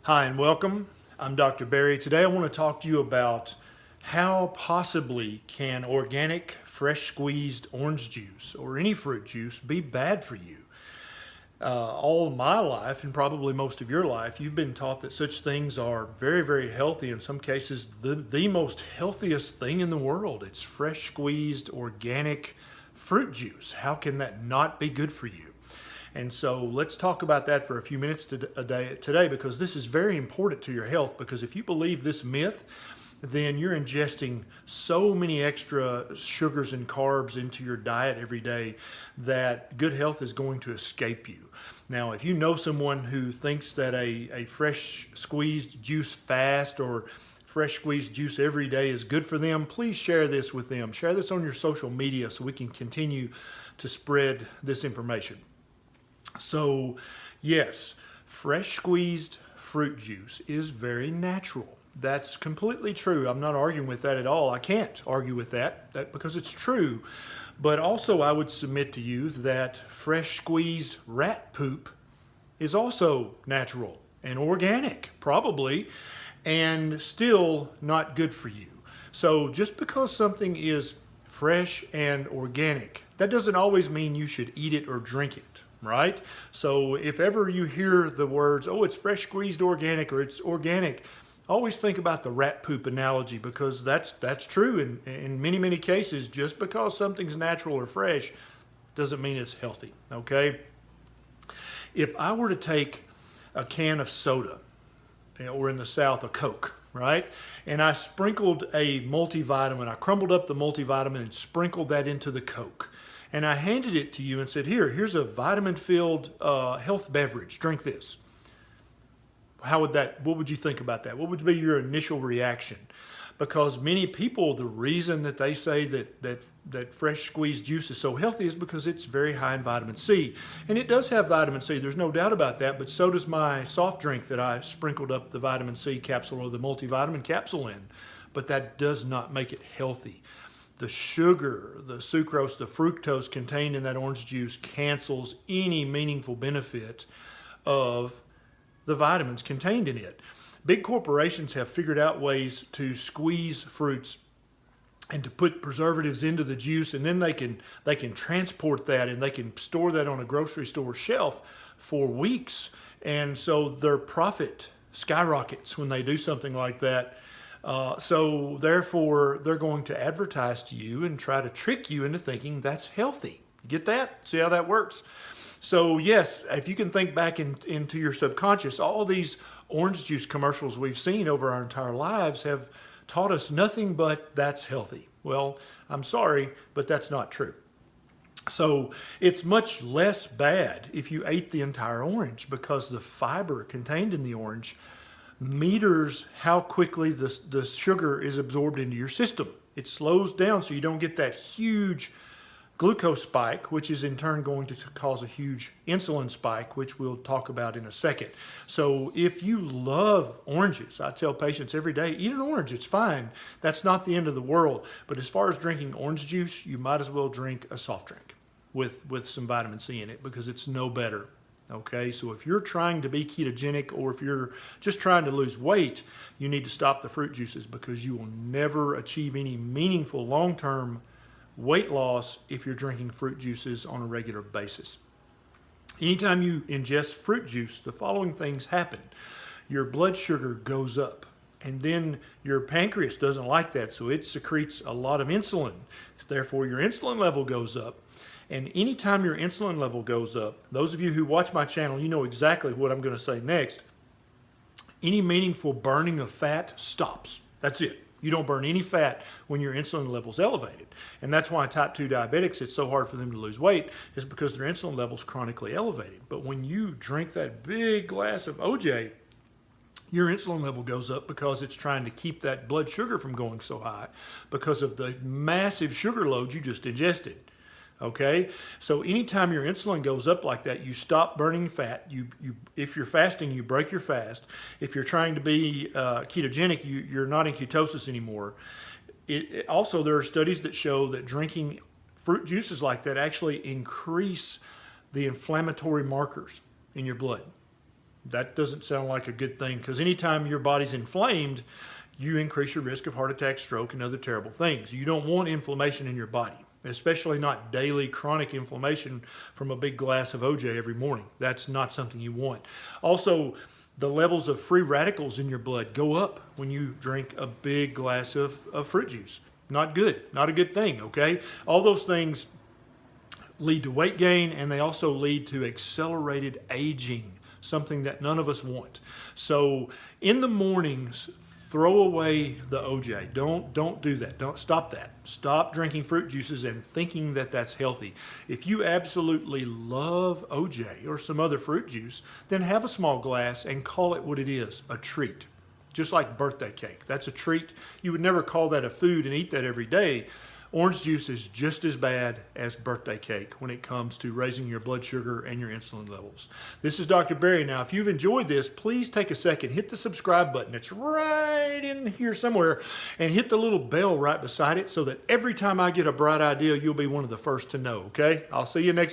Hi and welcome. I'm Dr. Berry. Today I want to talk to you about how possibly can organic, fresh squeezed orange juice or any fruit juice be bad for you. All my life, and probably most of your life, you've been taught that such things are very, very healthy. In some cases, the most healthiest thing in the world. It's fresh squeezed organic fruit juice. How can that not be good for you? And so let's talk about that for a few minutes today, because this is very important to your health. Because if you believe this myth, then you're ingesting so many extra sugars and carbs into your diet every day that good health is going to escape you. Now, if you know someone who thinks that a fresh squeezed juice fast or fresh squeezed juice every day is good for them, please share this with them. Share this on your social media so we can continue to spread this information. So, yes, fresh squeezed fruit juice is very natural. That's completely true. I'm not arguing with that at all. I can't argue with that because it's true. But also, I would submit to you that fresh squeezed rat poop is also natural and organic, probably, and still not good for you. So just because something is fresh and organic, that doesn't always mean you should eat it or drink it. Right? So if ever you hear the words, oh, it's fresh squeezed organic or it's organic, always think about the rat poop analogy, because that's true in many, many cases. Just because something's natural or fresh doesn't mean it's healthy, okay? If I were to take a can of soda, or in the South, a Coke, right? And I sprinkled a multivitamin, I crumbled up the multivitamin and sprinkled that into the Coke. And I handed it to you and said, here's a vitamin-filled health beverage. Drink this. What would you think about that? What would be your initial reaction? Because many people, the reason that they say that fresh squeezed juice is so healthy is because it's very high in vitamin C. And it does have vitamin C, there's no doubt about that, but so does my soft drink that I sprinkled up the vitamin C capsule or the multivitamin capsule in. But that does not make it healthy. The sugar, the sucrose, the fructose contained in that orange juice cancels any meaningful benefit of the vitamins contained in it. Big corporations have figured out ways to squeeze fruits and to put preservatives into the juice, and then they can transport that and they can store that on a grocery store shelf for weeks. And so their profit skyrockets when they do something like that. So therefore, they're going to advertise to you and try to trick you into thinking that's healthy. You get that? See how that works? So yes, if you can think back into your subconscious, all these orange juice commercials we've seen over our entire lives have taught us nothing but that's healthy. Well, I'm sorry, but that's not true. So it's much less bad if you ate the entire orange, because the fiber contained in the orange meters how quickly the sugar is absorbed into your system. It slows down so you don't get that huge glucose spike, which is in turn going to cause a huge insulin spike, which we'll talk about in a second. So if you love oranges, I tell patients every day, eat an orange, it's fine. That's not the end of the world. But as far as drinking orange juice, you might as well drink a soft drink with some vitamin C in it, because it's no better. Okay, so if you're trying to be ketogenic, or if you're just trying to lose weight, you need to stop the fruit juices, because you will never achieve any meaningful long-term weight loss if you're drinking fruit juices on a regular basis. Anytime you ingest fruit juice, the following things happen. Your blood sugar goes up, and then your pancreas doesn't like that, so it secretes a lot of insulin. Therefore, your insulin level goes up. And anytime your insulin level goes up, those of you who watch my channel, you know exactly what I'm going to say next. Any meaningful burning of fat stops. That's it. You don't burn any fat when your insulin level's elevated. And that's why type 2 diabetics, it's so hard for them to lose weight, is because their insulin level's chronically elevated. But when you drink that big glass of OJ, your insulin level goes up because it's trying to keep that blood sugar from going so high because of the massive sugar load you just ingested. Okay, so anytime your insulin goes up like that, you stop burning fat. If you're fasting, you break your fast. If you're trying to be ketogenic, you're not in ketosis anymore. Also, there are studies that show that drinking fruit juices like that actually increase the inflammatory markers in your blood. That doesn't sound like a good thing, because anytime your body's inflamed, you increase your risk of heart attack, stroke, and other terrible things. You don't want inflammation in your body, especially not daily chronic inflammation from a big glass of OJ every morning. That's not something you want. Also, the levels of free radicals in your blood go up when you drink a big glass of fruit juice. Not good, not a good thing, okay? All those things lead to weight gain, and they also lead to accelerated aging, something that none of us want. So in the mornings, throw away the OJ. Don't do that. Don't stop that. Stop drinking fruit juices and thinking that that's healthy. If you absolutely love OJ or some other fruit juice, then have a small glass and call it what it is, a treat. Just like birthday cake. That's a treat. You would never call that a food and eat that every day. Orange juice is just as bad as birthday cake when it comes to raising your blood sugar and your insulin levels. This is Dr. Berry. Now, if you've enjoyed this, please take a second, hit the subscribe button. It's right in here somewhere, and hit the little bell right beside it so that every time I get a bright idea, you'll be one of the first to know, okay? I'll see you next time.